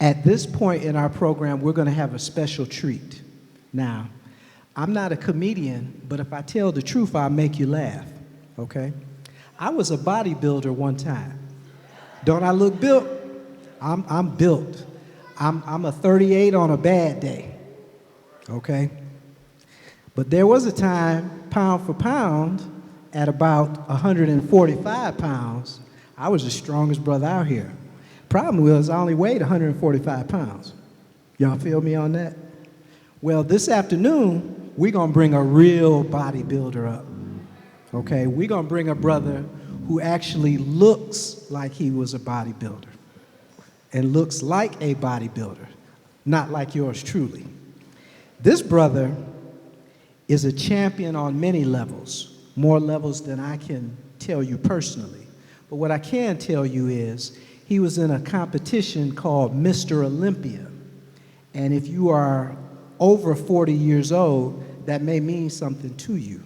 At this point in our program, we're going to have a special treat. Now, I'm not a comedian, but if I tell the truth, I'll make you laugh, okay? I was a bodybuilder one time. Don't I look built? I'm built. I'm a 38 on a bad day, okay? But there was a time, pound for pound, at about 145 pounds, I was the strongest brother out here. Problem was, I only weighed 145 pounds. Y'all feel me on that? Well, this afternoon, we're going to bring a real bodybuilder up, okay? We're going to bring a brother who actually looks like he was a bodybuilder and looks like a bodybuilder, not like yours truly. This brother is a champion on many levels, more levels than I can tell you personally. But what I can tell you is he was in a competition called Mr. Olympia. And if you are over 40 years old, that may mean something to you.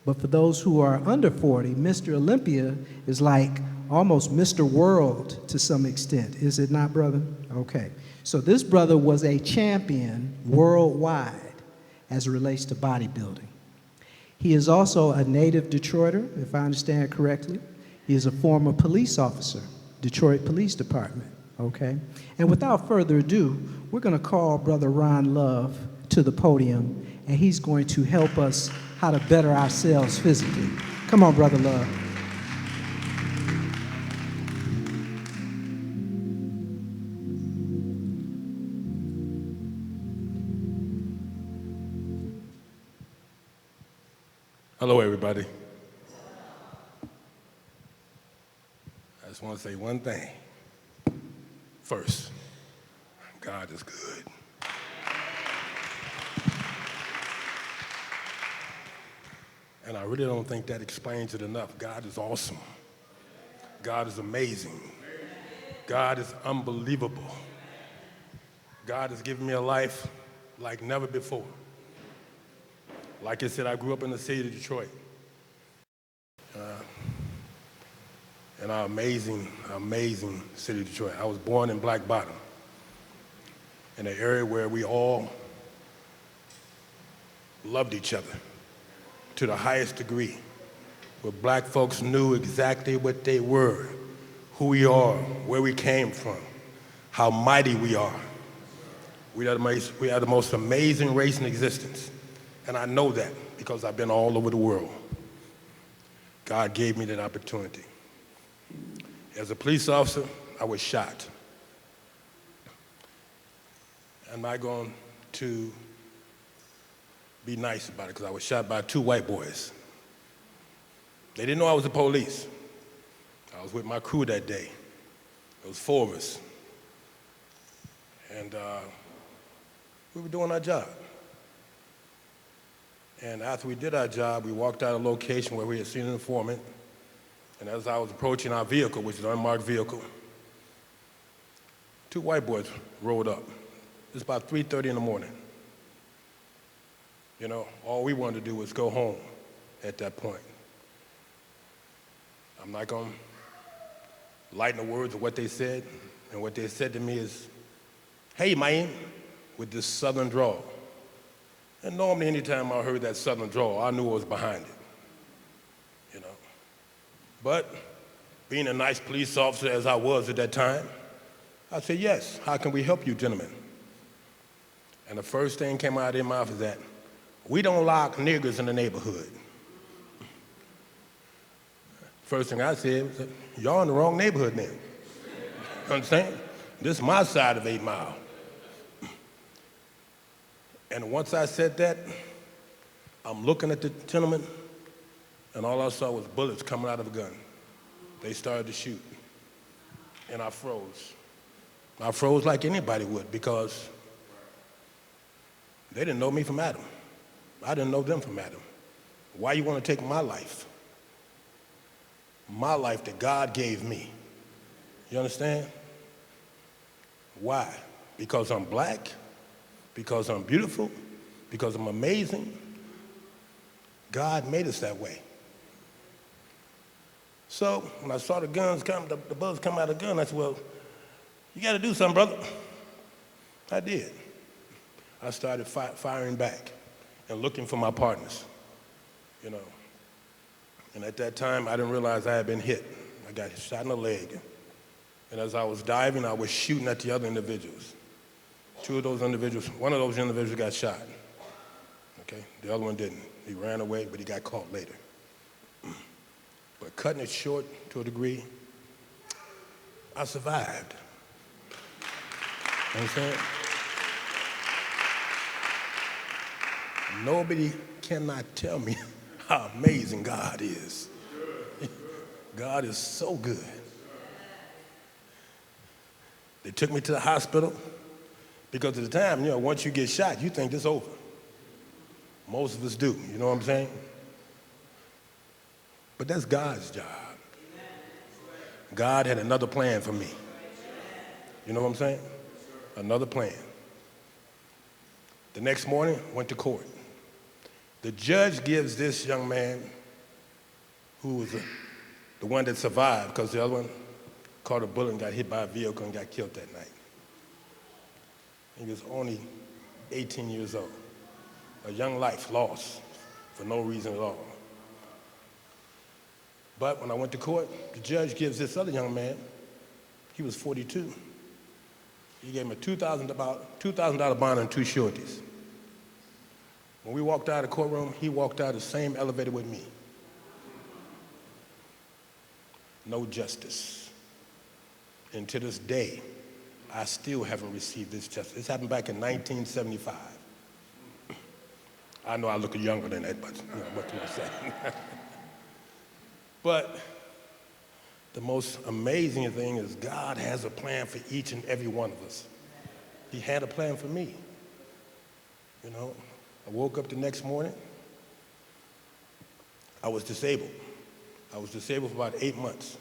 But for those who are under 40, Mr. Olympia is like almost Mr. World to some extent. Is it not, brother? Okay. So this brother was a champion worldwide as it relates to bodybuilding. He is also a native Detroiter, if I understand correctly. He is a former police officer, Detroit Police Department, okay? And without further ado, we're gonna call Brother Ron Love to the podium, and he's going to help us how to better ourselves physically. Come on, Brother Love. Hello, everybody. I just want to say one thing. First, God is good. And I really don't think that explains it enough. God is awesome. God is amazing. God is unbelievable. God has given me a life like never before. Like I said, I grew up in the city of Detroit. In our amazing, amazing city of Detroit. I was born in Black Bottom, in an area where we all loved each other to the highest degree, where black folks knew exactly what they were, who we are, where we came from, how mighty we are. We are the most amazing race in existence. And I know that because I've been all over the world. God gave me that opportunity. As a police officer, I was shot. I'm not going to be nice about it because I was shot by 2 white boys. They didn't know I was the police. I was with my crew that day. There was 4 of us. And we were doing our job. And after we did our job, we walked out of a location where we had seen an informant. And as I was approaching our vehicle, which is an unmarked vehicle, 2 white boys rolled up. It was about 3:30 in the morning. You know, all we wanted to do was go home at that point. I'm not going to lighten the words of what they said. And what they said to me is, "Hey, man," with this southern drawl. And normally, anytime I heard that southern drawl, I knew what was behind it, you know. But being a nice police officer as I was at that time, I said, "Yes, how can we help you, gentlemen?" And the first thing came out of their mouth is that, "We don't like niggers in the neighborhood." First thing I said was, "Y'all in the wrong neighborhood then." Understand? This is my side of 8 Mile. And once I said that, I'm looking at the gentleman, and all I saw was bullets coming out of a gun. They started to shoot, and I froze. I froze like anybody would because they didn't know me from Adam. I didn't know them from Adam. Why you want to take my life? My life that God gave me. You understand? Why? Because I'm black? Because I'm beautiful? Because I'm amazing? God made us that way. So when I saw the bullets come out of the gun, I said, "Well, you got to do something, brother." I did. I started firing back and looking for my partners, you know. And at that time, I didn't realize I had been hit. I got shot in the leg. And as I was diving, I was shooting at the other individuals. Two of those individuals, one of those individuals got shot. Okay, the other one didn't. He ran away, but he got caught later. But cutting it short to a degree, I survived. You know what I'm saying? Nobody cannot tell me how amazing God is. God is so good. They took me to the hospital because at the time, once you get shot, you think it's over. Most of us do, you know what I'm saying? But that's God's job. God had another plan for me. You know what I'm saying? Another plan. The next morning, went to court. The judge gives this young man, who was the one that survived, because the other one caught a bullet and got hit by a vehicle and got killed that night. He was only 18 years old. A young life lost for no reason at all. But when I went to court, the judge gives this other young man, he was 42. He gave him a $2,000 bond and 2 sureties. When we walked out of the courtroom, he walked out the same elevator with me. No justice. And to this day, I still haven't received this justice. This happened back in 1975. I know I look younger than that, but what can I say? But the most amazing thing is God has a plan for each and every one of us. He had a plan for me. I woke up the next morning. I was disabled. I was disabled for about 8 months.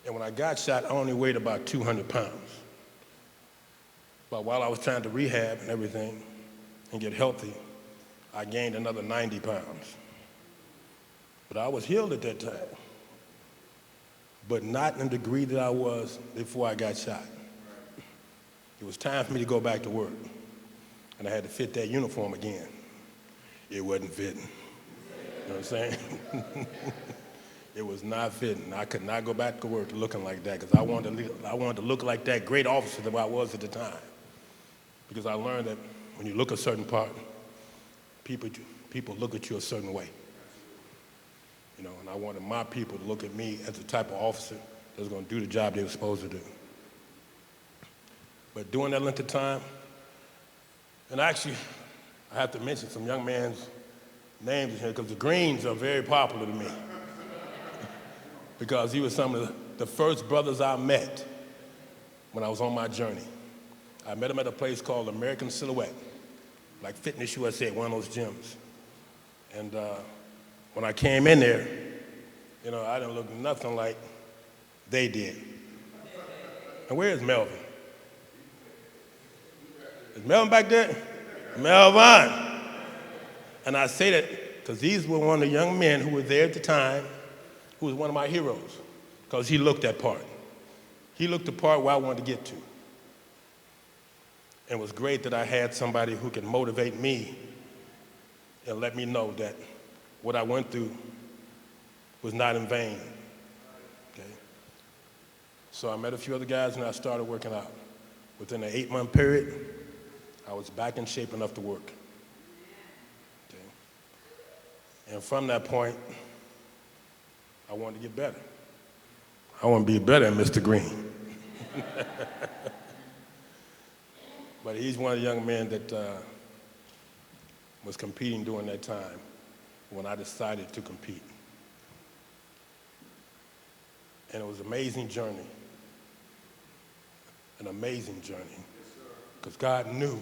And when I got shot, I only weighed about 200 pounds. But while I was trying to rehab and everything and get healthy, I gained another 90 pounds. But I was healed at that time, but not in the degree that I was before I got shot. It was time for me to go back to work, and I had to fit that uniform again. It wasn't fitting. You know what I'm saying? It was not fitting. I could not go back to work looking like that because I wanted to look like that great officer that I was at the time. Because I learned that when you look a certain part, people look at you a certain way. And I wanted my people to look at me as the type of officer that was going to do the job they were supposed to do. But during that length of time, and actually, I have to mention some young man's names here because the Greens are very popular to me. Because he was some of the first brothers I met when I was on my journey. I met him at a place called American Silhouette, like Fitness USA, one of those gyms. And when I came in there, I didn't look nothing like they did. And where is Melvin? Is Melvin back there? Melvin! And I say that because these were one of the young men who were there at the time, who was one of my heroes, because he looked that part. He looked the part where I wanted to get to. And it was great that I had somebody who could motivate me and let me know that what I went through was not in vain. Okay? So I met a few other guys and I started working out. Within an 8-month period, I was back in shape enough to work. Okay? And from that point, I wanted to get better. I want to be better than Mr. Green. But he's one of the young men that was competing during that time when I decided to compete. And it was an amazing journey. An amazing journey. Because God knew.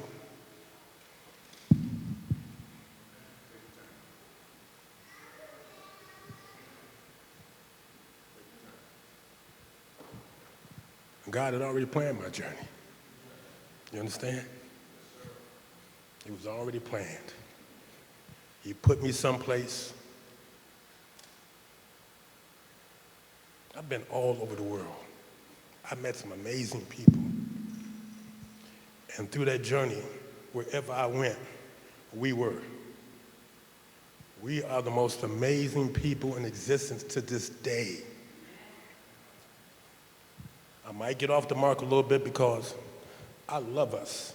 God had already planned my journey. You understand? It was already planned. He put me someplace. I've been all over the world. I met some amazing people. And through that journey, wherever I went, we were. We are the most amazing people in existence to this day. I might get off the mark a little bit because I love us.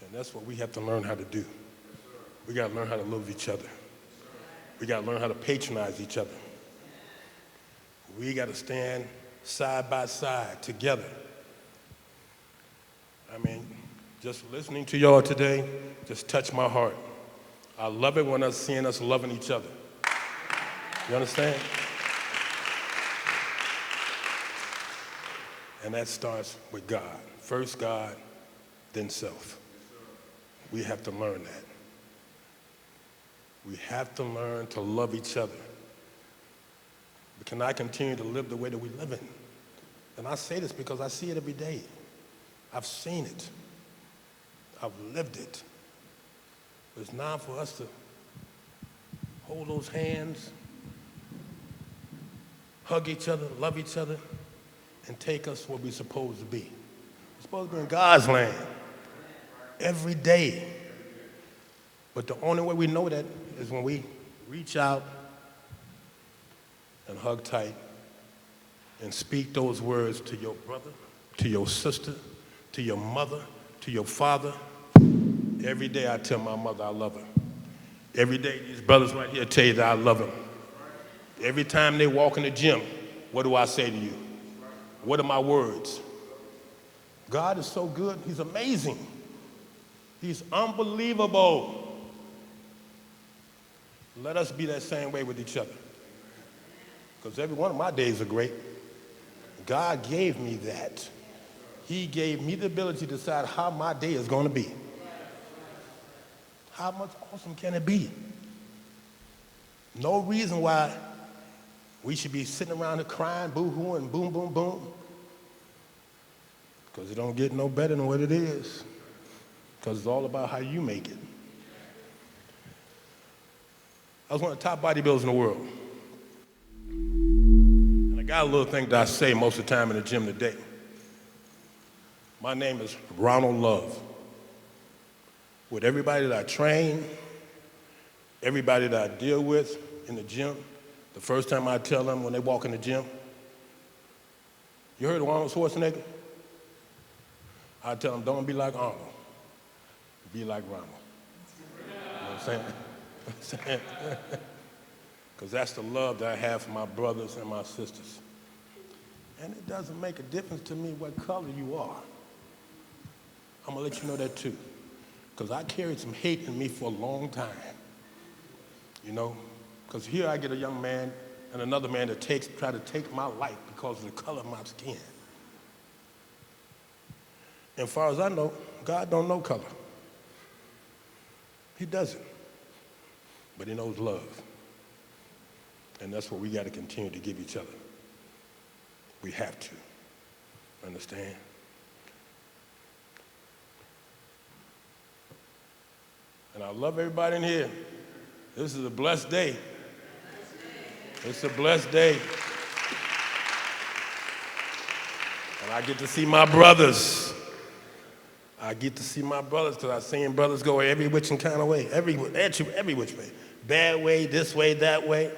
And that's what we have to learn how to do. We got to learn how to love each other. We got to learn how to patronize each other. We got to stand side by side together. I mean, just listening to y'all today just touched my heart. I love it when I'm seeing us loving each other. You understand? And that starts with God. First God, then self. We have to learn that. We have to learn to love each other. But can I continue to live the way that we live in? And I say this because I see it every day. I've seen it. I've lived it. It's now for us to hold those hands, hug each other, love each other, and take us where we're supposed to be. We're supposed to be in God's land every day. But the only way we know that is when we reach out and hug tight and speak those words to your brother, to your sister, to your mother, to your father. Every day I tell my mother I love her. Every day these brothers right here tell you that I love them. Every time they walk in the gym, what do I say to you? What are my words? God is so good. He's amazing. He's unbelievable. Let us be that same way with each other. Because every one of my days are great. God gave me that. He gave me the ability to decide how my day is going to be. How much awesome can it be? No reason why we should be sitting around here crying, boo-hoo, and boom, boom, boom. Because it don't get no better than what it is. Because it's all about how you make it. I was one of the top bodybuilders in the world. And I got a little thing that I say most of the time in the gym today. My name is Ronald Love. With everybody that I train, everybody that I deal with in the gym, the first time I tell them when they walk in the gym, you heard of Arnold Schwarzenegger? I tell them, don't be like Arnold, be like Ronald. You know what I'm saying? Because that's the love that I have for my brothers and my sisters. And it doesn't make a difference to me what color you are. I'm going to let you know that too. Because I carried some hate in me for a long time. You know? Because here I get a young man and another man that try to take my life because of the color of my skin. And as far as I know, God don't know color. He doesn't. But he knows love. And that's what we got to continue to give each other. We have to. Understand? And I love everybody in here. This is a blessed day. It's a blessed day. And I get to see my brothers. I get to see my brothers because I've seen brothers go every which and kind of way, every which way. Bad way, this way, that way.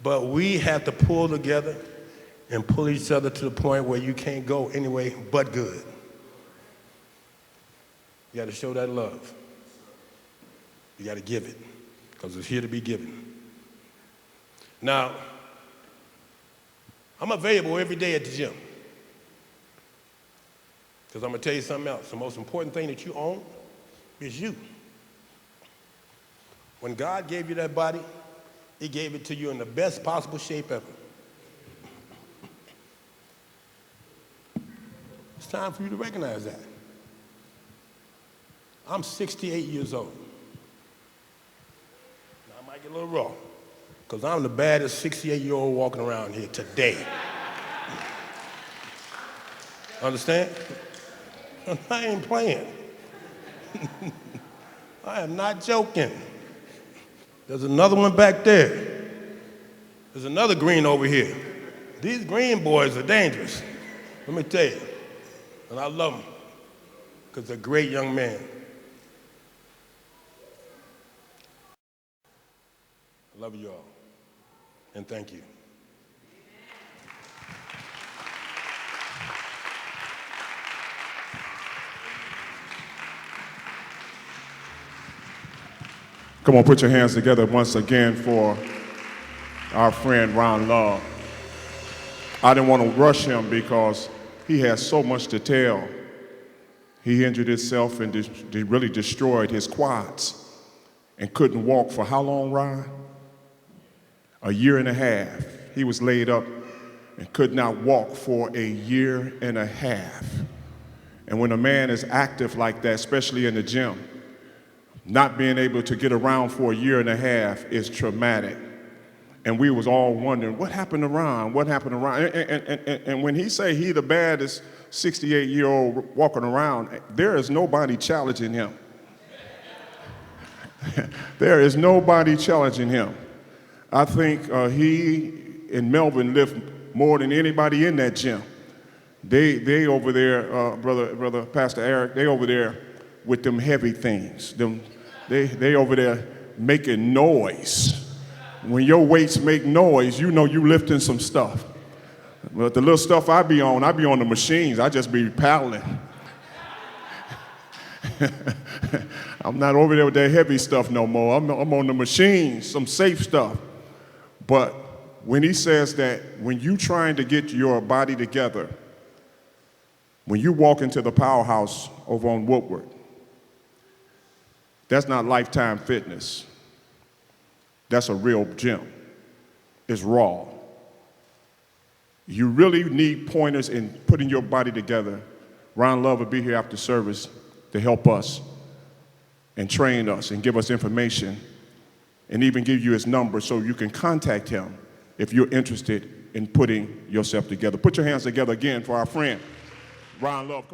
But we have to pull together and pull each other to the point where you can't go any way but good. You got to show that love. You got to give it because it's here to be given. Now, I'm available every day at the gym. Because I'm going to tell you something else. The most important thing that you own is you. When God gave you that body, he gave it to you in the best possible shape ever. It's time for you to recognize that. I'm 68 years old. Now, I might get a little raw, because I'm the baddest 68-year-old walking around here today. Understand? I ain't playing. I am not joking. There's another one back there. There's another green over here. These green boys are dangerous. Let me tell you. And I love him because he's a great young man. I love you all, and thank you. Come on, put your hands together once again for our friend Ron Love. I didn't want to rush him because he has so much to tell. He injured himself and really destroyed his quads and couldn't walk for how long, Ron? A year and a half. He was laid up and could not walk for a year and a half. And when a man is active like that, especially in the gym, not being able to get around for a year and a half is traumatic. And we was all wondering, what happened to Ron? What happened to Ron? And when he say he the baddest 68-year-old walking around, there is nobody challenging him. There is nobody challenging him. I think he and Melvin lift more than anybody in that gym. They over there, brother Pastor Eric, they over there with them heavy things. They over there making noise. When your weights make noise, you know you lifting some stuff. But the little stuff I be on the machines. I just be paddling. I'm not over there with that heavy stuff no more. I'm on the machines, some safe stuff. But when he says that when you trying to get your body together, when you walk into the powerhouse over on Woodward, that's not Lifetime Fitness. That's a real gym. It's raw. You really need pointers in putting your body together. Ron Love will be here after service to help us and train us and give us information and even give you his number so you can contact him if you're interested in putting yourself together. Put your hands together again for our friend, Ron Love. Come on.